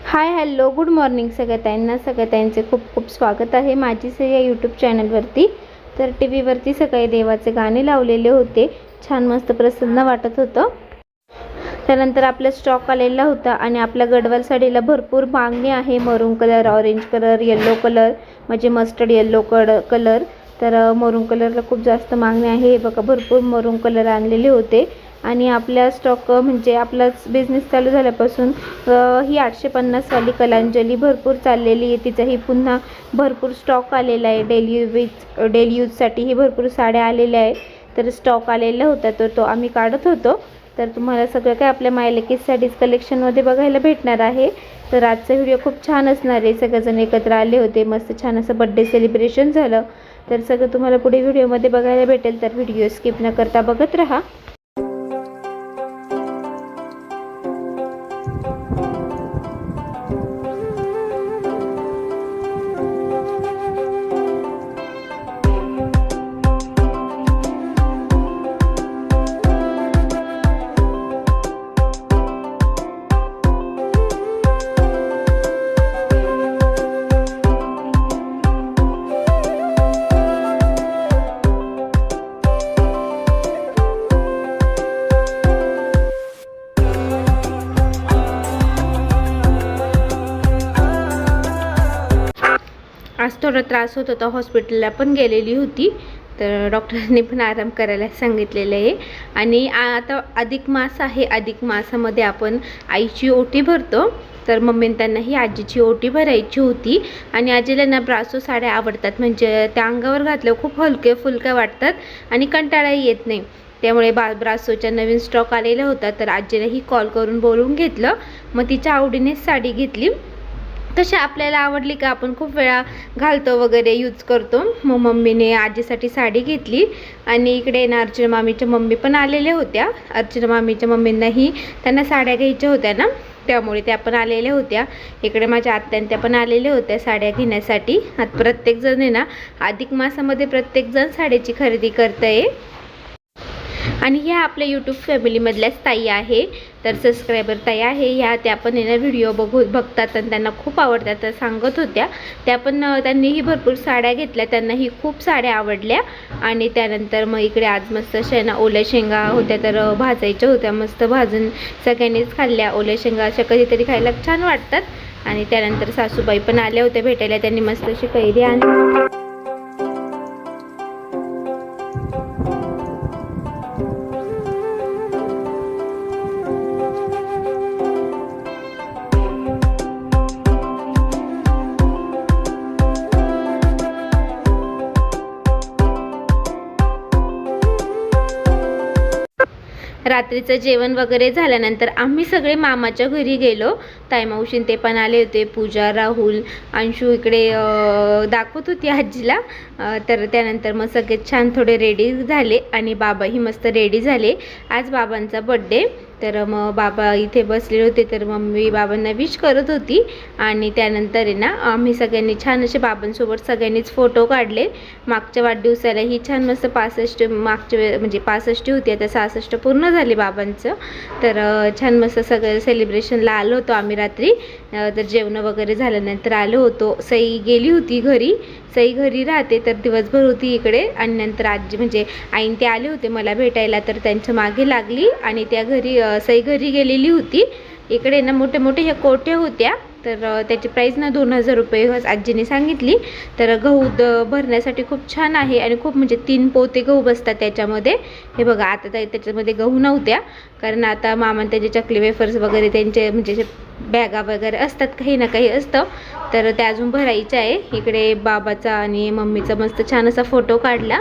Hi hello good morning सगळ्यांचे खूप खूप स्वागत आहे माझी या यूट्यूब चॅनलवरती। तर टी व्हीवरती सकाळी देवाचे गाणे लावलेले होते, छान मस्त प्रसन्न वाटत होतं। त्यानंतर आपला स्टॉक आलेला होता आणि आपल्या गडवाल साडीला भरपूर मागणी आहे। मरून colour, orange colour, yellow colour म्हणजे मस्टर्ड येलो कलर। तर मरून कलरला खूप जास्त मागणी आहे। बघा भरपूर मरून कलर आणलेले होते आणि आपल्या स्टॉक म्हणजे आपला बिझनेस चालू झाल्यापासून ही 850 वाली कलांजली भरपूर चाललेली आहे। तिचाही पुन्हा भरपूर स्टॉक आलेला आहे। डेली यूजसाठी ही भरपूर साड्या आलेल्या आहे। तर स्टॉक आलेला होता तर तो आम्ही काढत होतो। तर तुम्हाला सगळं काय आपल्या मायलेकीज साडीज कलेक्शनमध्ये बघायला भेटणार आहे। तर आजचा व्हिडिओ खूप छान असणार आहे। सगळेजण एकत्र आले होते, मस्त छान असं बर्थडे सेलिब्रेशन झालं। तर सगळं तुम्हाला पुढे व्हिडिओमध्ये बघायला भेटेल, तर व्हिडिओ स्किप न करता बघत राहा। आज थोडा त्रास होत होता, हॉस्पिटलला पण गेलेली होती। तर डॉक्टरांनी पण आराम करायला सांगितलेलं आहे। आणि आता अधिक मास आहे, अधिक मासामध्ये आपण आईची ओटी भरतो। तर मम्मीने त्यांना ही आजीची ओटी भरायची होती आणि आजीला ना ब्रासो साड्या आवडतात, म्हणजे त्या अंगावर घातल्यावर खूप हलके फुलके वाटतात आणि कंटाळाही येत नाही। त्यामुळे ब्रासोचा नवीन स्टॉक आलेला होता, तर आजीलाही कॉल करून बोलवून घेतलं। मग तिच्या आवडीनेच साडी घेतली। तशी आपल्याला आवडली का आपण खूप वेळा घालतो वगैरे यूज करतो। मग मम्मीने आजीसाठी साडी घेतली आणि इकडे ना अर्चना मामीच्या मम्मी पण आलेल्या होत्या। अर्चना मामीच्या मम्मींनाही त्यांना साड्या घ्यायच्या होत्या ना, त्यामुळे त्या पण आलेल्या होत्या। इकडे माझ्या आत्यान त्या पण आलेल्या होत्या साड्या घेण्यासाठी। आता प्रत्येकजण आहे ना अधिक मासामध्ये प्रत्येकजण साड्याची खरेदी करतंय। आणि ह्या आपल्या यूट्यूब फॅमिलीमधल्याच ताई आहे, तर सबस्क्रायबर ताई आहे ह्या। त्या पण येणार व्हिडिओ बघतात आणि त्यांना खूप आवडतात, तर सांगत होत्या त्या पण त्यांनीही भरपूर साड्या घेतल्या, त्यांनाही खूप साड्या आवडल्या। आणि त्यानंतर मग इकडे आज मस्त शेंगा, ओल्या शेंगा होत्या तर भाजायच्या होत्या, मस्त भाजून सगळ्यांनीच खाल्ल्या। ओल्या शेंगा अशा कधीतरी खायला छान वाटतात। आणि त्यानंतर सासूबाई पण आल्या होत्या भेटायला, त्यांनी मस्त अशी कैरी आणली। रात्रीचं जेवण वगैरे झाल्यानंतर आम्ही सगळे मामाच्या घरी गेलो। ताईमावशीन ते पण आले होते, पूजा, राहुल, अंशू इकडे दाखवत होती आजीला। तर त्यानंतर मग सगळे छान थोडे रेडी झाले आणि बाबाही मस्त रेडी झाले। आज बाबांचा बर्थडे, तर मग बाबा इथे बसले होते, तर मम्मी बाबांना विश करत होती। आणि त्यानंतर आहे ना आम्ही सगळ्यांनी छान असे बाबांसोबत सगळ्यांनीच फोटो काढले। मागच्या वाढदिवसालाही छान मस्त 65 मागच्या म्हणजे 65 होती, आता 66 पूर्ण झाले बाबांचं। तर छान मस्त सगळं सेलिब्रेशनला आलो होतो आम्ही रात्री। तर जेवण वगैरे झाल्यानंतर आलो होतो। सई गेली होती घरी, सई घरी राहते तर दिवसभर होती इकडे। आणि नंतर आजी म्हणजे आईन ते आले होते मला भेटायला, तर त्यांच्या मागे लागली आणि त्या घरी सई घरी गेलेली होती। इकडे ना मोठे मोठे ह्या कोठ्या होत्या, तर त्याची प्राईस ना 2000 रुपये आजीने सांगितली। तर गहू भरण्यासाठी खूप छान आहे आणि खूप म्हणजे 3 पोते गहू बसतात त्याच्यामध्ये। हे बघा आता त्याच्यामध्ये गहू नव्हत्या, कारण आता मामा त्याचे चकली वेफर्स वगैरे त्यांचे म्हणजे बॅगा वगैरे असतात, काही ना काही असतं, तर त्या अजून भरायच्या आहे। इकडे बाबाचा आणि मम्मीचा मस्त छान असा फोटो काढला।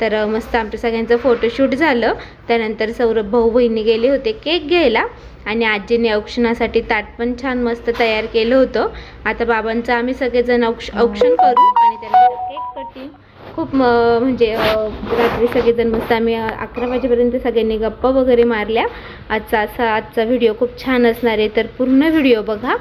तर मस्त आमच्या सगळ्यांचं फोटोशूट झालं। त्यानंतर सौरभ भाऊ बहिणी गेले होते केक घ्यायला आणि आजीने औक्षणासाठी ताट पण छान मस्त तयार केलं होतं। आता बाबांचं आम्ही सगळेजण औक्षण करू आणि त्यानंतर केक कटिंग खूप म्हणजे रात्री सगळेजण मस्त आम्ही 11 वाजेपर्यंत सगळ्यांनी गप्पा वगैरे मारल्या। आजचा व्हिडिओ खूप छान असणार आहे, तर पूर्ण व्हिडिओ बघा।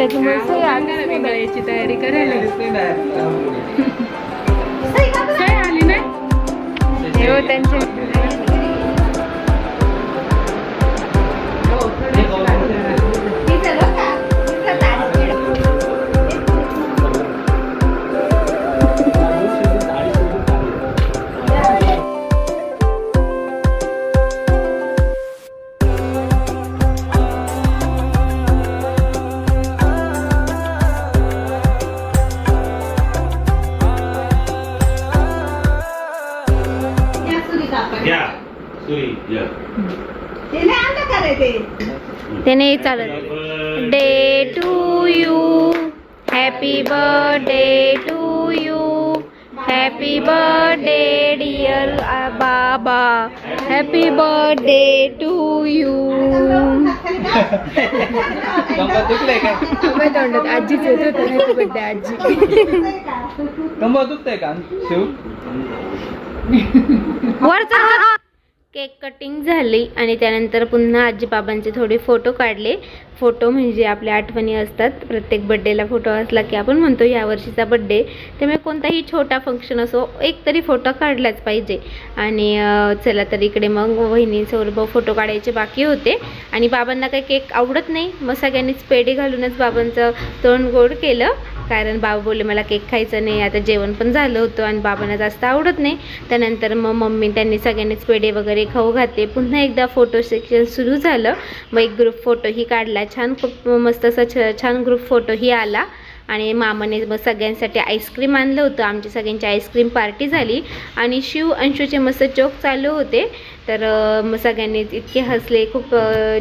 त्याच्यामुळे सही याची तयारी करायला सही आली नाही हो त्यांचे त्याने चालत day to you happy birthday to you happy birthday dear Baba happy birthday to you तोंडात आजीच येत होतं हॅपी बर्थडे आजी दुखतंय का वरचा केक कटिंग झाली आणि त्यानंतर पुन्हा आजी बाबांचे थोडे फोटो काढले. फोटो म्हणजे आपल्या आठवणी असतात. प्रत्येक बड्डेला फोटो असला की आपण म्हणतो या वर्षीचा बड्डे, त्यामुळे कोणताही छोटा फंक्शन असो एक तरी फोटो काढलाच पाहिजे. आणि चला तर इकडे मग वहिनींसोबत फोटो काढायचे बाकी होते आणि बाबांना काही केक आवडत नाही. मग सगळ्यांनीच पेढे घालूनच बाबांचं तोंड गोड केलं, कारण बाबा बोलले मला केक खायचं नाही. आता जेवण पण झालं होतं आणि बाबांना जास्त आवडत नाही. त्यानंतर मग मम्मी त्यांनी सगळ्यांनीच पेढे वगैरे खाऊ घातले. पुन्हा एकदा फोटो सेक्शन सुरू झालं. मग एक ग्रुप फोटोही काढला छान, खूप मस्त असा छान ग्रुप फोटोही आला. आणि मामाने मग सगळ्यांसाठी आईस्क्रीम आणलं होतं. आमची सगळ्यांची आईस्क्रीम पार्टी झाली आणि शिव अंशूचे मस्त जोक चालू होते. तर मग सगळ्यांनी इतके हसले, खूप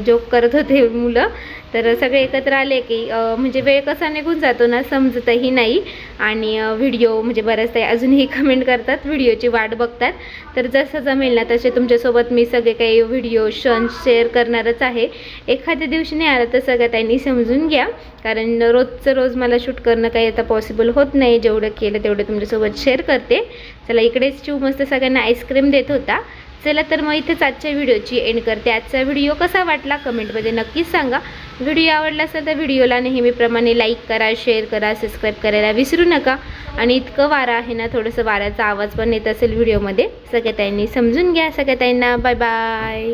जोक करत होते मुलं. तर सगळे एकत्र आले की म्हणजे वेळ कसा निघून जातो ना समजतही नाही. आणि व्हिडिओ म्हणजे बऱ्याचदा अजूनही कमेंट करतात, व्हिडिओची वाट बघतात. तर जसं जमेल ना तसे तुमच्यासोबत मी सगळे काही व्हिडिओ क्षण शेअर करणारच आहे. एखाद्या दिवशी नाही आलं तर सगळ्या त्यांनी समजून घ्या, कारण रोजचं रोज मला शूट करणं काही आता पॉसिबल होत नाही. जेवढं केलं तेवढं तुमच्यासोबत शेअर करते. चला इकडेच शिव मस्त सगळ्यांना आईस्क्रीम देत होता. चला तर मग इथेच आजच्या व्हिडिओची एंड करते. आजचा व्हिडिओ कसा वाटला कमेंटमध्ये नक्कीच सांगा. व्हिडिओ आवडला असेल तर व्हिडिओला नेहमीप्रमाणे लाईक करा, शेअर करा, सबस्क्राईब करायला विसरू नका. आणि इतकं वारा आहे ना, थोडंसं वाऱ्याचा आवाज पण येत असेल व्हिडिओमध्ये, सगळ्या ताईंनी समजून घ्या. सगळ्या ताईंना बाय बाय.